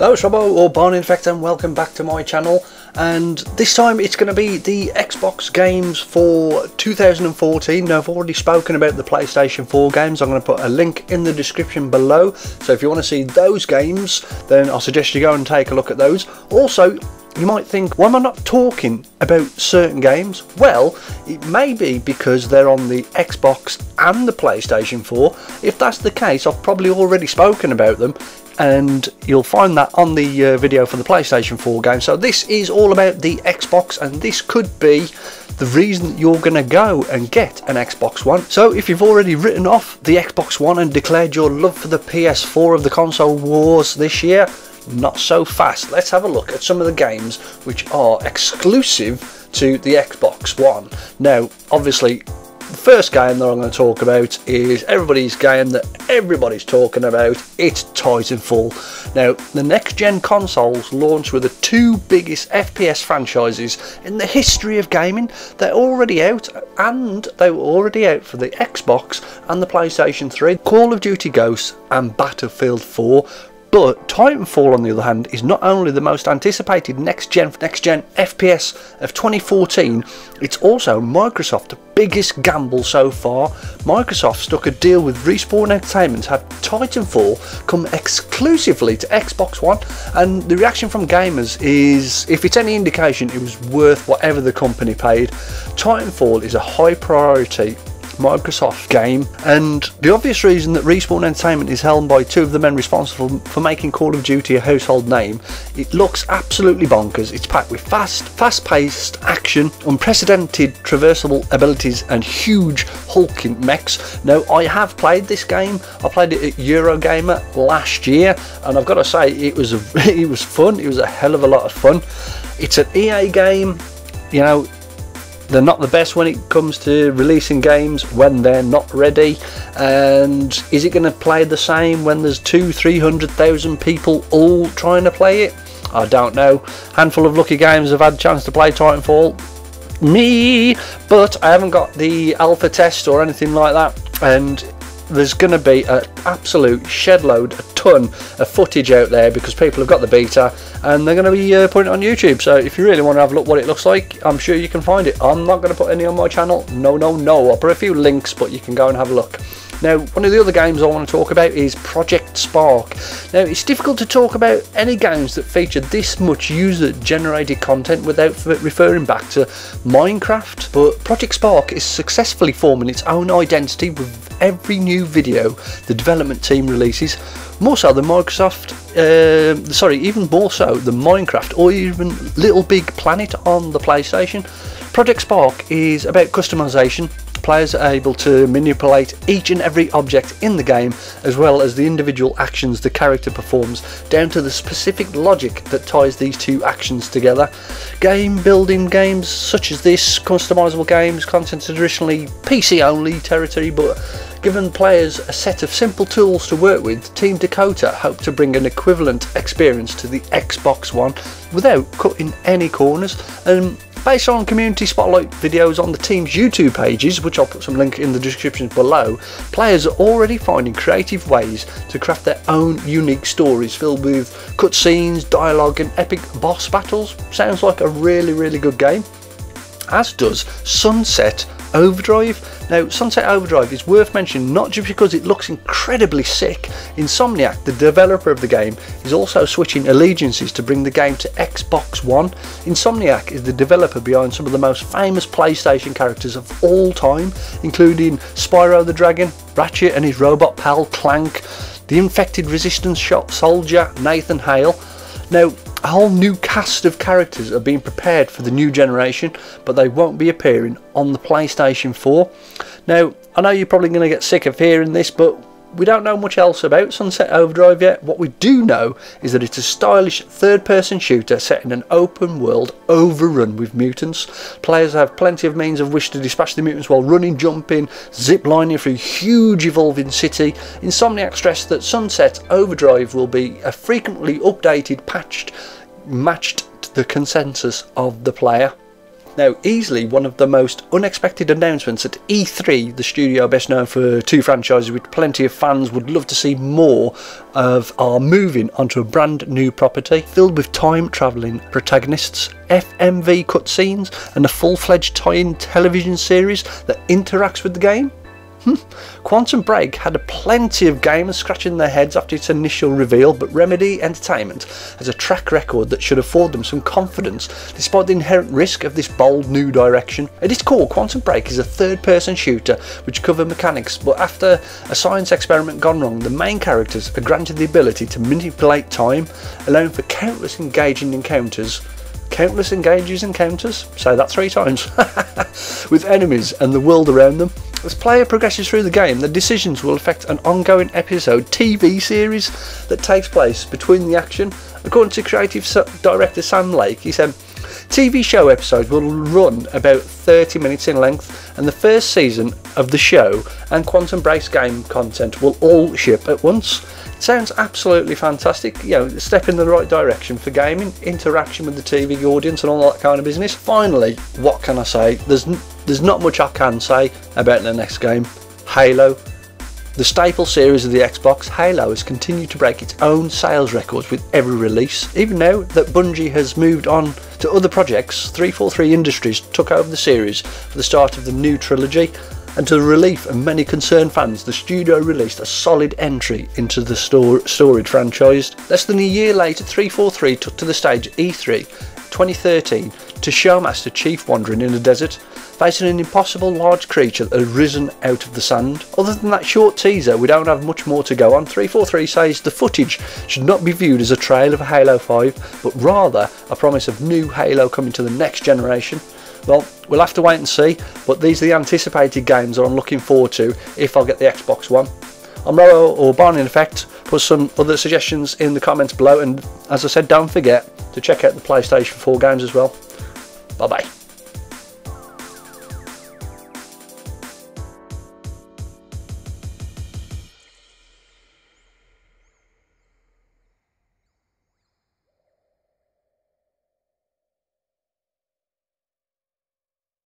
Hello Shrobo or Barn Infect, and welcome back to my channel. And this time it's going to be the Xbox games for 2014. Now, I've already spoken about the PlayStation 4 games. I'm going to put a link in the description below, so if you want to see those games then I suggest you go and take a look at those. Also, you might think, why am I not talking about certain games? Well, it may be because they're on the Xbox and the PlayStation 4. If that's the case, I've probably already spoken about them, and you'll find that on the video for the PlayStation 4 game. So this is all about the Xbox, and this could be the reason that you're going to go and get an Xbox One. So if you've already written off the Xbox One and declared your love for the PS4 of the console wars this year, not so fast. Let's have a look at some of the games which are exclusive to the Xbox One. Now, obviously, the first game that I'm going to talk about is everybody's game that everybody's talking about. It's Titanfall. Now, the next gen consoles launched with the two biggest FPS franchises in the history of gaming. They're already out, and they were already out for the Xbox and the PlayStation 3. Call of Duty Ghosts and Battlefield 4. But Titanfall, on the other hand, is not only the most anticipated next gen FPS of 2014, it's also Microsoft's biggest gamble so far. Microsoft struck a deal with Respawn Entertainment to have Titanfall come exclusively to Xbox One, and the reaction from gamers is, if it's any indication, it was worth whatever the company paid. Titanfall is a high priority Microsoft game, and the obvious reason that Respawn Entertainment is helmed by two of the men responsible for making Call of Duty a household name. It looks absolutely bonkers. It's packed with fast-paced action, unprecedented traversable abilities, and huge hulking mechs. Now, I have played this game. I played it at Eurogamer last year, and I've got to say it was fun. It was a hell of a lot of fun. It's an EA game. You know, they're not the best when it comes to releasing games when they're not ready. And is it going to play the same when there's 200,000-300,000 people all trying to play it? I don't know. Handful of lucky games have had a chance to play Titanfall. Me, but I haven't got the alpha test or anything like that. And there's going to be an absolute shed load, a ton of footage out there because people have got the beta and they're going to be putting it on YouTube. So if you really want to have a look what it looks like, I'm sure you can find it. I'm not going to put any on my channel. No. I'll put a few links, but you can go and have a look. Now, one of the other games I want to talk about is Project Spark. Now, it's difficult to talk about any games that feature this much user-generated content without referring back to Minecraft, but Project Spark is successfully forming its own identity with every new video the development team releases. More so than Microsoft, even more so than Minecraft or even Little Big Planet on the PlayStation. Project Spark is about customization. Players are able to manipulate each and every object in the game, as well as the individual actions the character performs, down to the specific logic that ties these two actions together. Game building games such as this, customizable games, content traditionally PC only territory, but given players a set of simple tools to work with, Team Dakota hope to bring an equivalent experience to the Xbox One without cutting any corners. Based on community spotlight videos on the team's YouTube pages, which I'll put some link in the description below, players are already finding creative ways to craft their own unique stories filled with cutscenes, dialogue and epic boss battles. Sounds like a really good game. As does Sunset Overdrive. Now, Sunset Overdrive is worth mentioning not just because it looks incredibly sick. Insomniac, the developer of the game, is also switching allegiances to bring the game to Xbox One. Insomniac is the developer behind some of the most famous PlayStation characters of all time, including Spyro the Dragon, Ratchet and his robot pal Clank, the infected Resistance shop soldier Nathan Hale. Now, a whole new cast of characters are being prepared for the new generation, but they won't be appearing on the PlayStation 4. Now, I know you're probably going to get sick of hearing this, but we don't know much else about Sunset Overdrive yet. What we do know is that it's a stylish third-person shooter set in an open world overrun with mutants. Players have plenty of means of which to dispatch the mutants while running, jumping, zip-lining through a huge evolving city. Insomniac stressed that Sunset Overdrive will be a frequently updated patch matched to the consensus of the player. Now, easily one of the most unexpected announcements at E3, the studio best known for 2 franchises which plenty of fans would love to see more of, are moving onto a brand new property filled with time travelling protagonists, FMV cutscenes and a full-fledged tie-in television series that interacts with the game. Quantum Break had plenty of gamers scratching their heads after its initial reveal, but Remedy Entertainment has a track record that should afford them some confidence despite the inherent risk of this bold new direction. At its core, Quantum Break is a third-person shooter which covers mechanics, but after a science experiment gone wrong, the main characters are granted the ability to manipulate time, allowing for countless engaging encounters. Countless encounters? Say that 3 times. With enemies and the world around them. As player progresses through the game, the decisions will affect an ongoing episode TV series that takes place between the action. According to creative director Sam Lake, he said, TV show episodes will run about 30 minutes in length, and the first season of the show and Quantum Break's game content will all ship at once. It sounds absolutely fantastic, you know, a step in the right direction for gaming, interaction with the TV audience and all that kind of business. Finally, what can I say? There's not much I can say about the next game, Halo. The staple series of the Xbox, Halo has continued to break its own sales records with every release. Even now that Bungie has moved on to other projects, 343 Industries took over the series for the start of the new trilogy, and to the relief of many concerned fans, the studio released a solid entry into the storied franchise. Less than a year later, 343 took to the stage at E3 2013 to show Master Chief wandering in the desert, facing an impossible large creature that had risen out of the sand. Other than that short teaser, we don't have much more to go on. 343 says the footage should not be viewed as a trail of Halo 5, but rather a promise of new Halo coming to the next generation. Well, we'll have to wait and see, but these are the anticipated games that I'm looking forward to if I get the Xbox One. I'm Robo, or Barn in effect. Put some other suggestions in the comments below, and as I said, don't forget to check out the PlayStation 4 games as well. Bye bye.